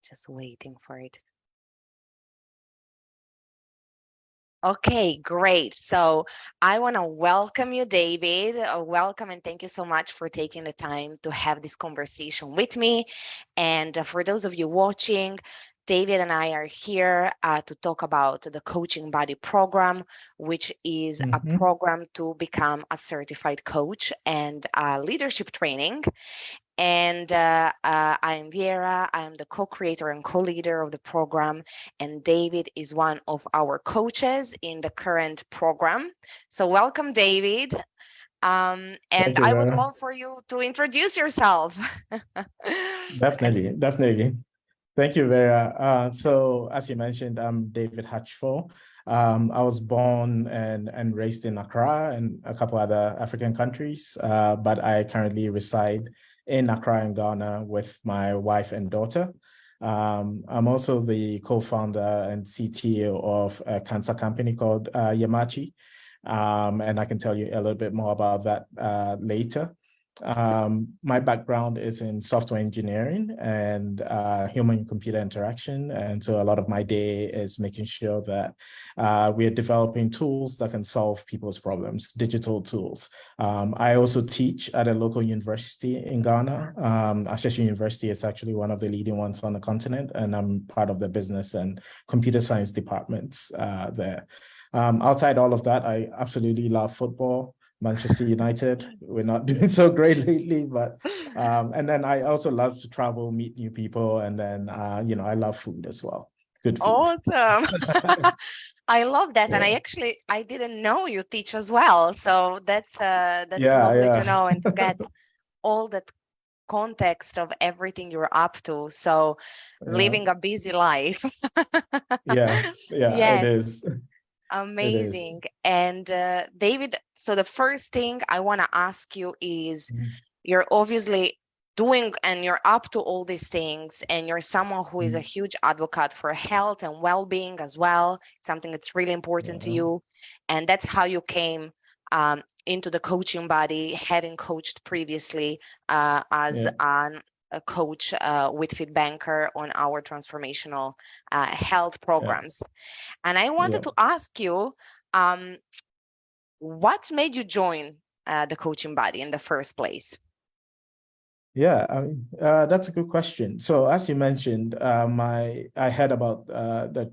Just waiting for it. Okay, great. So I want to welcome you, David. Welcome and thank you so much for taking the time to have this conversation with me. And for those of you watching, David and I are here to talk about the Coaching Body program, which is a Mm-hmm. program to become a certified coach and leadership training. And I am Viera. I am the co-creator and co-leader of the program. And David is one of our coaches in the current program. So welcome, David. And Thank you, I would Vera. love for you to introduce yourself. Definitely. Thank you, Vera. So, as you mentioned, I'm David Hutchful. I was born and raised in Accra and a couple other African countries, but I currently reside in Accra in Ghana with my wife and daughter. I'm also the co-founder and CTO of a cancer company called Yamachi, and I can tell you a little bit more about that later. My background is in software engineering and human-computer interaction. And so a lot of my day is making sure that we are developing tools that can solve people's problems, digital tools. I also teach at a local university in Ghana. Ashesi University is actually one of the leading ones on the continent, and I'm part of the business and computer science departments there. Outside all of that, I absolutely love football. Manchester United, we're not doing so great lately, but and then I also love to travel, meet new people, and then I love food as well. Good food. Awesome. I love that. And Yeah. I didn't know you teach as well. So that's Yeah, lovely to yeah. know and to get all that context of everything you're up to. So Yeah, living a busy life. yeah, it Yes, is. It is. amazing. And David, so the first thing I want to ask you is Mhm. you're obviously doing and you're up to all these things, and you're someone who is a Mhm. huge advocate for health and well-being as well, something that's really important to Yeah, you. And that's how you came into the coaching body, having coached previously as yeah, a coach with FITBANKER on our transformational health yeah, programs. And I wanted yeah. to ask you, um, what made you join the coaching body in the first place? Yeah, I mean, that's a good question. So, as you mentioned, I heard about the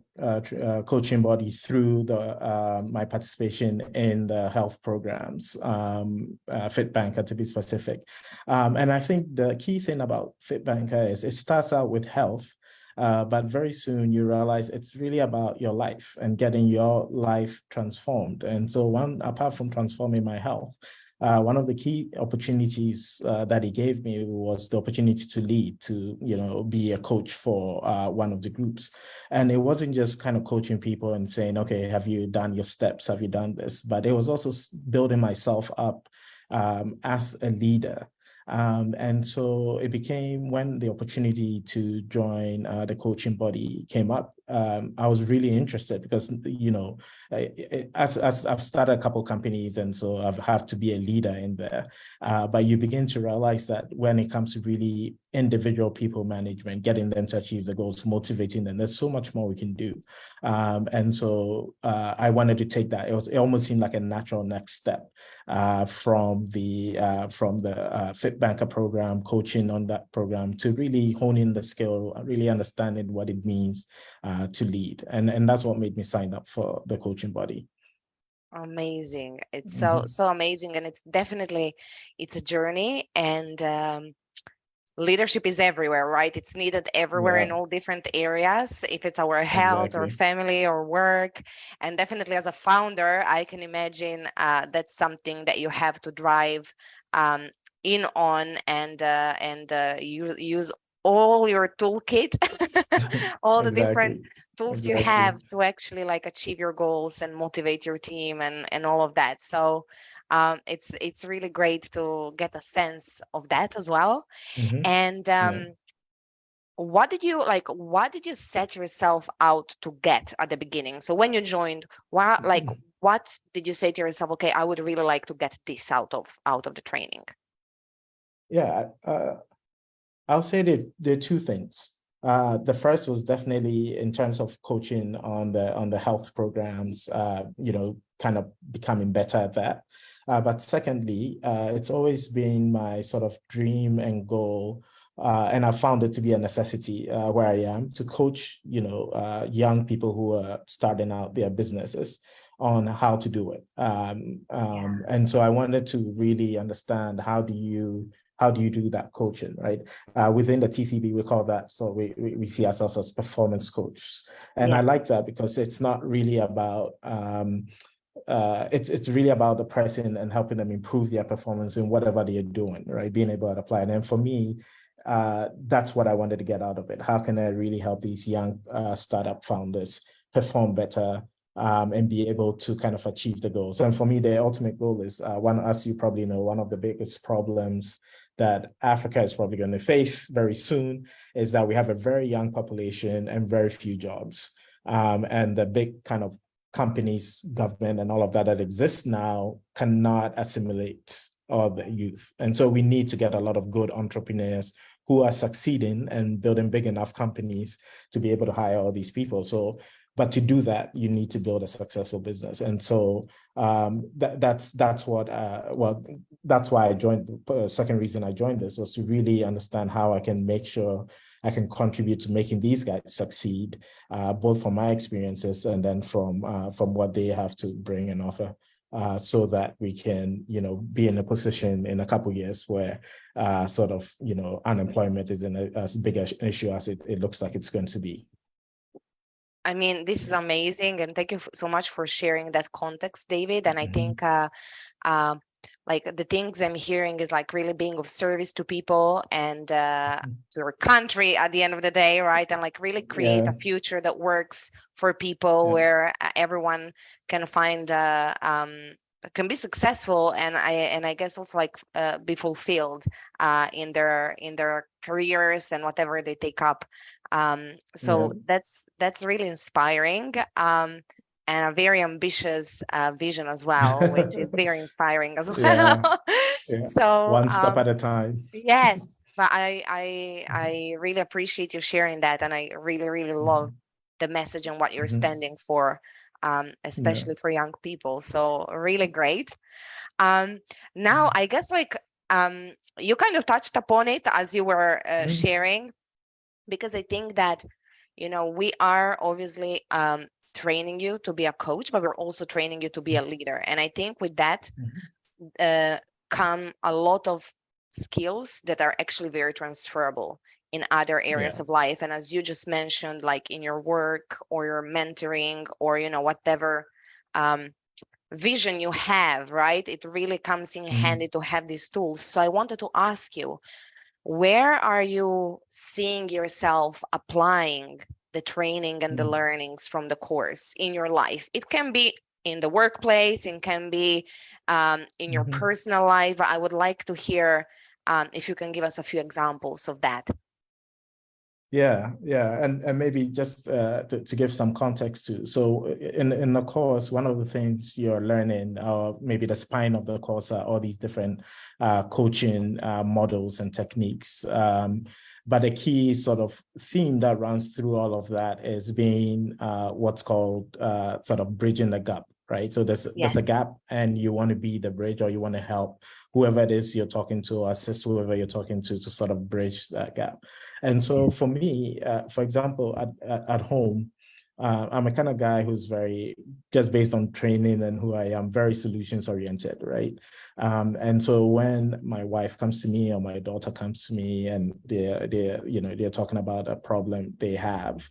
coaching body through the my participation in the health programs, FitBanker to be specific. And I think the key thing about FitBanker is it starts out with health, but very soon you realize it's really about your life and getting your life transformed. And so, apart from transforming my health, one of the key opportunities that he gave me was the opportunity to lead, to be a coach for one of the groups. And it wasn't just kind of coaching people and saying, okay, have you done your steps? Have you done this? But it was also building myself up as a leader. And so it became, when the opportunity to join the coaching body came up, I was really interested because, as I've started a couple companies, and so I've had to be a leader in there. But you begin to realize that when it comes to really individual people management, getting them to achieve the goals, motivating them, there's so much more we can do. And so I wanted to take that. It almost seemed like a natural next step from the FitBanker program, coaching on that program, to really hone in the skill, really understanding what it means to lead. And that's what made me sign up for the coaching body. Amazing. It's so Mhm. so amazing, and it's a journey, and leadership is everywhere, right? It's needed everywhere Yeah, in all different areas, if it's our health or exactly. family or work. And definitely as a founder, I can imagine that's something that you have to drive um, in on, and use all your toolkit, all the different Exactly. tools you Exactly. have to actually like achieve your goals and motivate your team and all of that. So it's really great to get a sense of that as well. Hmm. And Yeah. what did you set yourself out to get at the beginning? So when you joined, what did you say to yourself, okay, I would really like to get this out of the training? Yeah. I'll say that there are two things. The first was definitely in terms of coaching on the health programs, kind of becoming better at that. But secondly, it's always been my sort of dream and goal, and I found it to be a necessity where I am to coach, young people who are starting out their businesses on how to do it. And so I wanted to really understand how do you do that coaching, right? Within the TCB, we call that, so we see ourselves as performance coaches. And I Yeah. like that because it's not really about, it's really about the person and helping them improve their performance in whatever they're doing, right? Being able to apply. And then for me, that's what I wanted to get out of it. How can I really help these young startup founders perform better, and be able to kind of achieve the goals? And for me, the ultimate goal is as you probably know, one of the biggest problems that Africa is probably going to face very soon is that we have a very young population and very few jobs. And the big kind of companies, government, and all of that exists now cannot assimilate all the youth. And so we need to get a lot of good entrepreneurs who are succeeding and building big enough companies to be able to hire all these people. So, but to do that, you need to build a successful business. And so that's why I joined. The second reason I joined this was to really understand how I can make sure I can contribute to making these guys succeed, both from my experiences and then from what they have to bring and offer, so that we can, be in a position in a couple of years where unemployment isn't as big an issue as it looks like it's going to be. I mean, this is amazing, and thank you so much for sharing that context, David. And I think like the things I'm hearing is like really being of service to people and to your country at the end of the day, right? And like really create a future that works for people where everyone can find can be successful, and I guess also like be fulfilled in their careers and whatever they take up. So that's really inspiring, and a very ambitious vision as well, which is very inspiring as well. So One step at a time. yes, but I really appreciate you sharing that, and I really love the message and what you're standing for, especially for young people. So really great. Now I guess like you kind of touched upon it as you were sharing, because I think that, we are obviously training you to be a coach, but we're also training you to be a leader. And I think with that come a lot of skills that are actually very transferable in other areas of life. And as you just mentioned, like in your work or your mentoring or, whatever vision you have, right? It really comes in handy to have these tools. So I wanted to ask you, where are you seeing yourself applying the training and the learnings from the course in your life? It can be in the workplace, it can be in your personal life. I would like to hear if you can give us a few examples of that. Yeah, and maybe just to give some context too. So in the course, one of the things you're learning, or maybe the spine of the course, are all these different coaching models and techniques. But a key sort of theme that runs through all of that is being what's called sort of bridging the gap, right? So there's a gap, and you want to be the bridge, or you want to help whoever it is you're talking to, or assist whoever you're talking to sort of bridge that gap. And so for me, for example, at home, I'm a kind of guy who's very, just based on training and who I am, very solutions oriented, right? And so when my wife comes to me or my daughter comes to me and they're talking about a problem they have,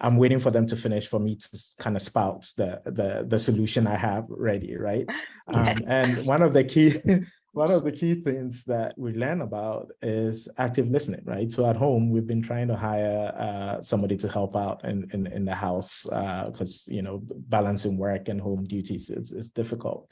I'm waiting for them to finish for me to kind of spout the solution I have ready, right? And one of the key things that we learn about is active listening, right? So at home, we've been trying to hire somebody to help out in the house because balancing work and home duties is difficult.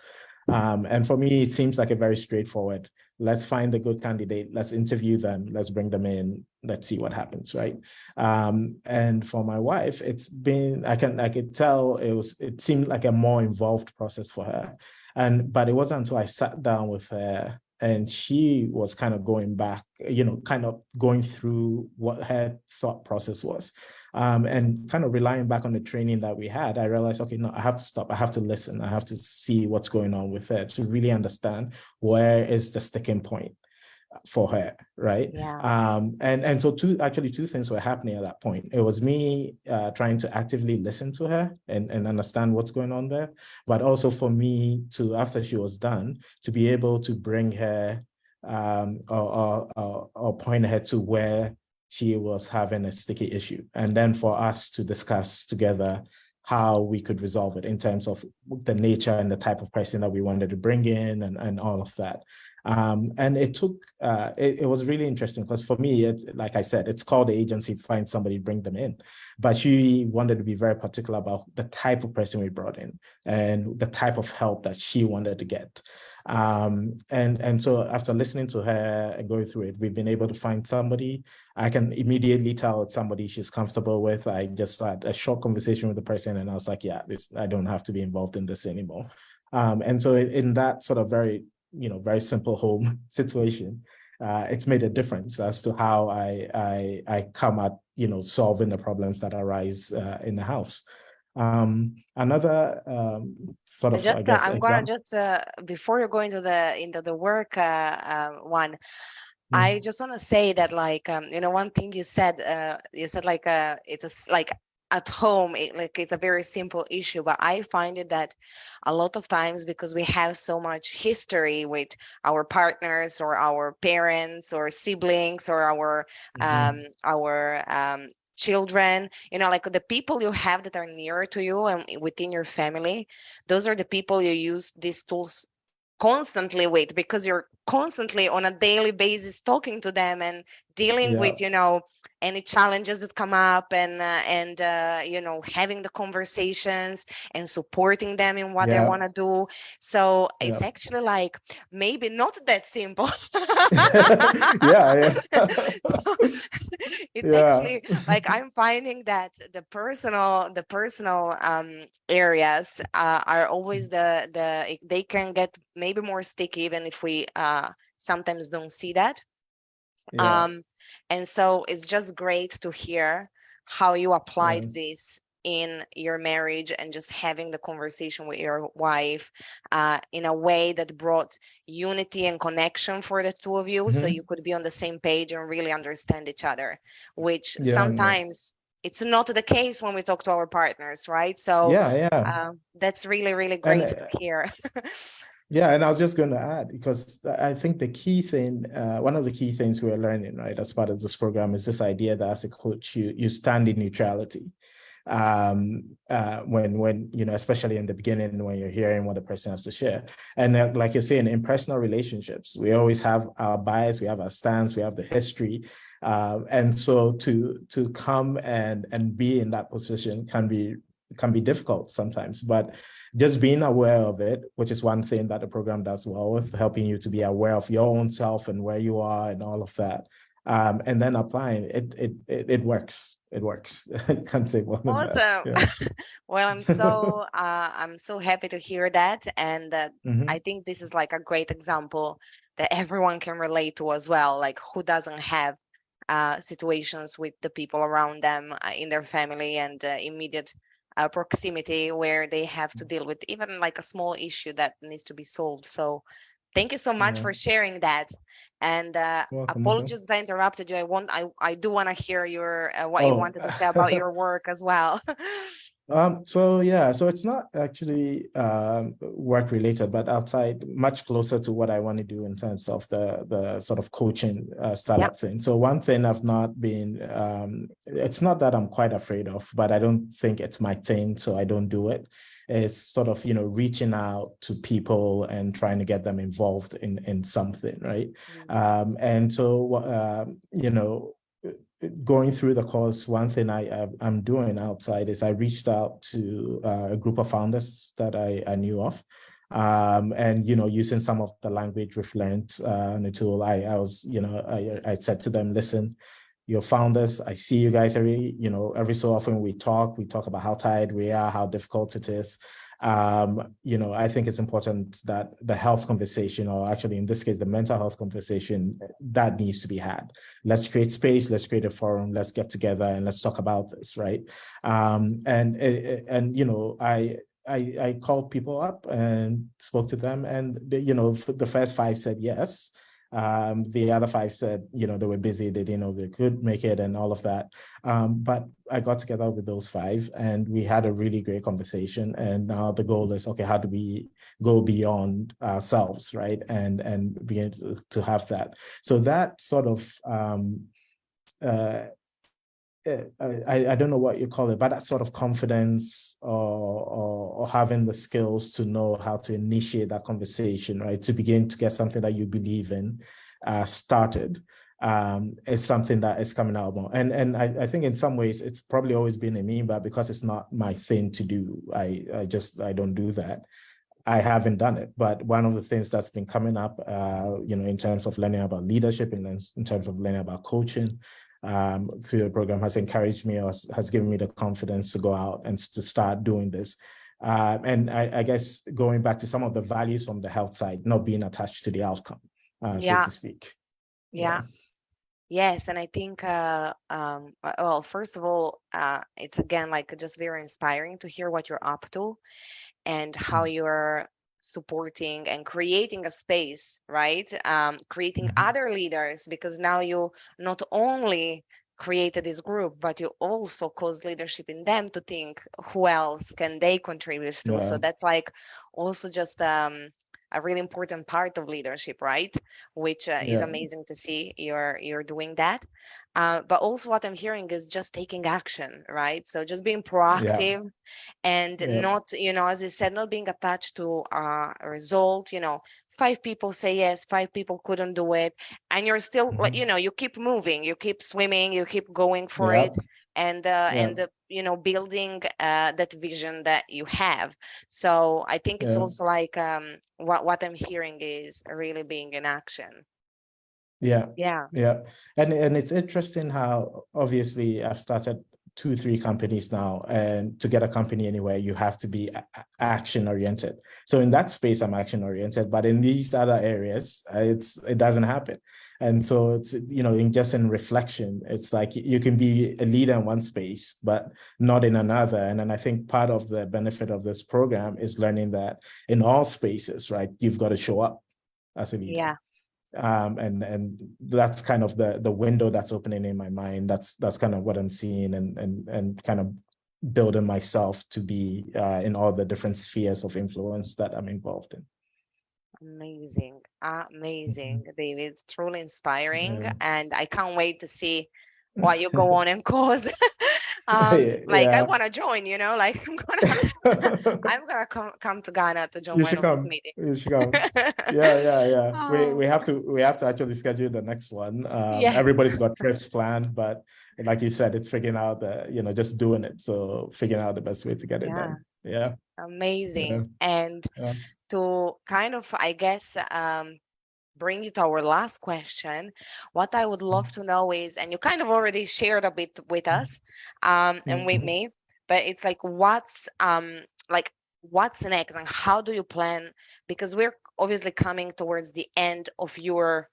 And for me, it seems like a very straightforward, let's find a good candidate, let's interview them, let's bring them in, let's see what happens, right? And for my wife, I could tell it seemed like a more involved process for her. But it wasn't until I sat down with her and she was kind of going back, kind of going through what her thought process was. And kind of relying back on the training that we had, I realized, okay, no, I have to stop. I have to listen. I have to see what's going on with her to really understand where is the sticking point for her, right? Yeah. And so two things were happening at that point. It was me trying to actively listen to her and understand what's going on there, but also for me to, after she was done, to be able to bring her or point her to where she was having a sticky issue, and then for us to discuss together how we could resolve it in terms of the nature and the type of person that we wanted to bring in and all of that. And it took, it was really interesting because for me, like I said, it's called the agency, find somebody, bring them in. But she wanted to be very particular about the type of person we brought in and the type of help that she wanted to get. And so after listening to her and going through it, we've been able to find somebody. I can immediately tell it's somebody she's comfortable with. I just had a short conversation with the person and I was like, yeah, I don't have to be involved in this anymore. And so in that sort of very simple home situation, it's made a difference as to how I come at, solving the problems that arise in the house. Another sort I of, just I guess, I'm gonna example. just before you go into the work one, I Mm, just want to say that like one thing you said like like at home like it's a very simple issue, but I find it that a lot of times because we have so much history with our partners or our parents or siblings or mhm. our children, like the people you have that are near to you and within your family, those are the people you use these tools constantly with, because you're constantly on a daily basis talking to them and dealing Yeah, with any challenges that come up, and having the conversations and supporting them in what they yeah, want to do. So it's yeah. actually like maybe not that simple. Yeah, yeah. So it's Yeah. actually like I'm finding that the personal areas are always they can get maybe more sticky even if we sometimes don't see that. Yeah. um and so it's just great to hear how you applied Yeah. this in your marriage and just having the conversation with your wife in a way that brought unity and connection for the two of you, so you Mhm. could be on the same page and really understand each other, which Yeah, no. sometimes it's not the case when we talk to our partners, right? So Yeah, yeah. that's really, really And great to hear. yeah, and I was just going to add, because I think the key thing, one of the key things we're learning, right, as part of this program is this idea that as a coach, you stand in neutrality. When especially in the beginning when you're hearing what the person has to share, and like you're saying, in personal relationships we always have our bias, we have our stance, we have the history, and so to come and be in that position can be difficult sometimes, but just being aware of it, which is one thing that the program does well with, helping you to be aware of your own self and where you are and all of that, and then applying it. It works. It works. I can't say more than that. Awesome. Yeah. Well, I'm so happy to hear that, and I Hmm. think this is like a great example that everyone can relate to as well. Like, who doesn't have situations with the people around them in their family and immediate proximity where they have to deal with even like a small issue that needs to be solved. So thank you so much Yeah. for sharing that. And Welcome. apologies Welcome. that I interrupted you. I do want to hear your what you Oh. wanted to say about your work as well. So yeah, so it's not actually work related, but outside, much closer to what I want to do in terms of the sort of coaching Yep. startup thing. So one thing I've not been, it's not that I'm quite afraid of, but I don't think it's my thing, so I don't do it. Is sort of reaching out to people and trying to get them involved in something, right? Mm. And so going through the course, one thing I'm doing outside is I reached out to a group of founders that I knew of, and using some of the language we've learned in the tool, I said to them, listen, you're founders. I see you guys every so often we talk about how tired we are, how difficult it is. I think it's important that the health conversation, or actually in this case, the mental health conversation, that needs to be had. Let's create space, let's create a forum, let's get together and let's talk about this, right? I called people up and spoke to them, and the first 5 said yes. The other 5 said, they were busy, they didn't know they could make it and all of that. But I got together with those 5 and we had a really great conversation. And now the goal is, okay, how do we go beyond ourselves, right? And begin to have that. So that sort of, I don't know what you call it, but that sort of confidence or having the skills to know how to initiate that conversation, right? To begin to get something that you believe in started is something that is coming out more. And I think in some ways it's probably always been in me, but because it's not my thing to do, I don't do that. I haven't done it, but one of the things that's been coming up, in terms of learning about leadership and in terms of learning about coaching, through the program has encouraged me, or has given me the confidence to go out and to start doing this. And I guess going back to some of the values from the health side, not being attached to the outcome, so Yeah. to speak. Yeah. Yes, and I think, well, first of all, it's again like just very inspiring to hear what you're up to and how you're supporting and creating a space, right? Creating Mhm. other leaders, because now you not only created this group, but you also caused leadership in them to think who else can they contribute to. So Yeah, that's like also just a really important part of leadership, right? Which is yeah, amazing to see you're doing that. But also what I'm hearing is just taking action, right? So just being yeah, proactive and yeah. not, as you said, not being attached to a result. 5 people say yes, 5 people couldn't do it, and you're still like, Mhm. you keep moving, you keep swimming, you keep going for Yeah, it, and yeah, building that vision that you have. So I think it's yeah. also like, what I'm hearing is really being in action. Yeah, Yeah. yeah. And it's interesting how obviously I've started 2, 3 companies now, and to get a company anywhere, you have to be action oriented. So in that space, I'm action oriented, but in these other areas, it doesn't happen. And so it's, in reflection, it's like you can be a leader in one space, but not in another. And then I think part of the benefit of this program is learning that in all spaces, right, you've got to show up as a leader. Yeah. And that's kind of the window that's opening in my mind. That's kind of what I'm seeing, and kind of building myself to be in all the different spheres of influence that I'm involved in. Amazing, amazing, Mhm. David. It's truly inspiring, Yeah. and I can't wait to see what you go on and cause. Like I Yeah. want to join. Like I'm gonna come to Ghana to join You one should of these come. You should come. meetings. Yeah, yeah, yeah. We Oh, we have to actually schedule the next one. yeah, Everybody's got trips planned, but like you said, it's figuring out just doing it. So figuring out the best way to get it yeah, done. Yeah, amazing. yeah, And yeah. to kind of, I guess, bring you to our last question, what I would love to know is, and you kind of already shared a bit with us, and with Mhm. me, but it's like, like what's next, and how do you plan? Because we're obviously coming towards the end of your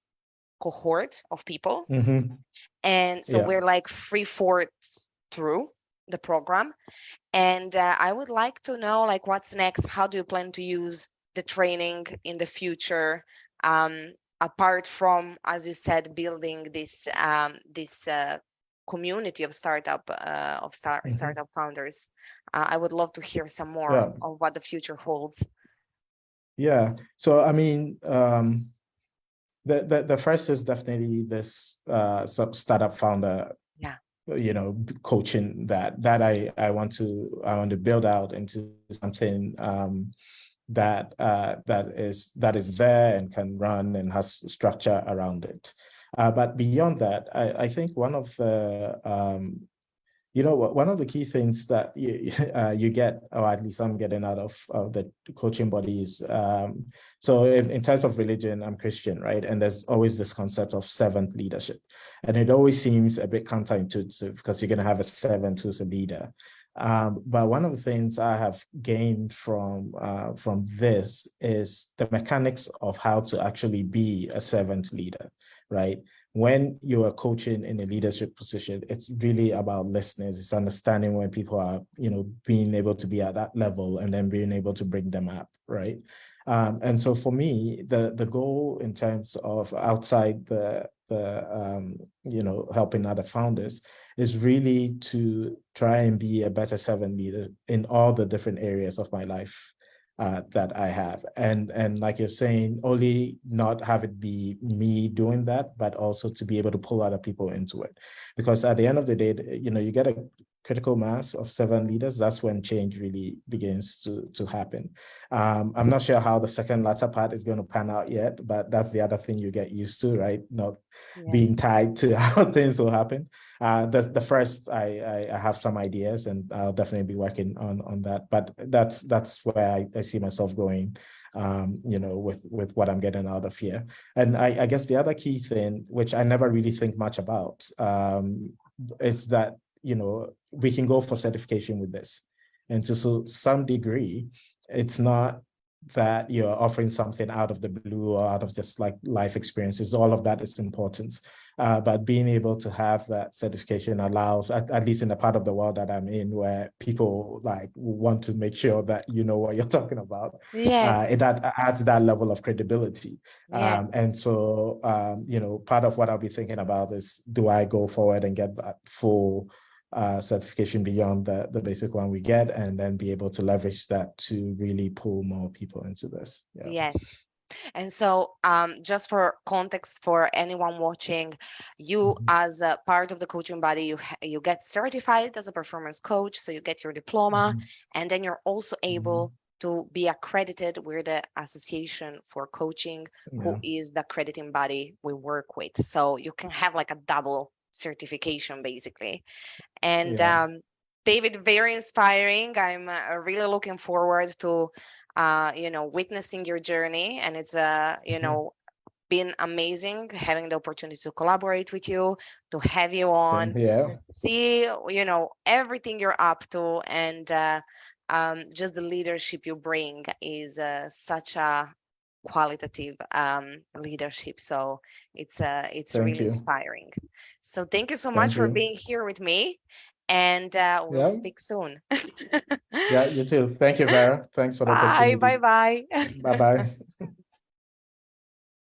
cohort of people, Mhm. and so Yeah. we're like 3/4 through the program, and I would like to know, like, what's next? How do you plan to use the training in the future? Apart from, as you said, building this community of Mhm. startup founders. I would love to hear some more Yeah. of what the future holds. Yeah. So I mean, the first is definitely this startup founder, Yeah, coaching that I want to build out into something that is there and can run and has structure around it. But beyond that, I think one of the one of the key things that you get, or at least I'm getting out of the coaching bodies. So in terms of religion, I'm Christian, right? And there's always this concept of servant leadership. And it always seems a bit counterintuitive because you're going to have a servant who's a leader. But one of the things I have gained from this is the mechanics of how to actually be a servant leader, right? When you are coaching in a leadership position, it's really about listening. It's understanding when people are, being able to be at that level and then being able to bring them up, right? And so for me, the goal in terms of outside helping other founders is really to try and be a better servant leader in all the different areas of my life that I have. And like you're saying, only not have it be me doing that, but also to be able to pull other people into it. Because at the end of the day, you get a critical mass of servant leaders, that's when change really begins to happen. I'm not sure how the second latter part is going to pan out yet, but that's the other thing you get used to, right? Not Yes. being tied to how things will happen. The first, I have some ideas, and I'll definitely be working on that. But that's where I see myself going, with what I'm getting out of here. And I guess the other key thing, which I never really think much about, is that we can go for certification with this, and to some degree, it's not that you're offering something out of the blue or out of just like life experiences. All of that is important. But being able to have that certification allows, at least in the part of the world that I'm in, where people like want to make sure that you know what you're talking about, Yes. it adds that level of credibility. Yes. And so, part of what I'll be thinking about is, do I go forward and get that full certification beyond the basic one we get, and then be able to leverage that to really pull more people into this. Yeah. Yes. And so, just for context for anyone watching, you Mhm. as a part of the coaching body, you get certified as a performance coach, so you get your diploma, Mhm. and then you're also able Mhm. to be accredited with the Association for Coaching, who Yeah. is the accrediting body we work with. So you can have like a double certification basically. And Yeah. David, very inspiring. I'm really looking forward to, witnessing your journey. And it's, Mhm. been amazing having the opportunity to collaborate with you, to have you Same on, here. see, everything you're up to, and just the leadership you bring is such a qualitative leadership. So it's Thank really you. inspiring. So thank you so much Thank for you. being here with me, and we'll Yeah. speak soon. Yeah, you too. Thank you, Vera. Thanks for the Bye, bye, opportunity. bye. Bye bye.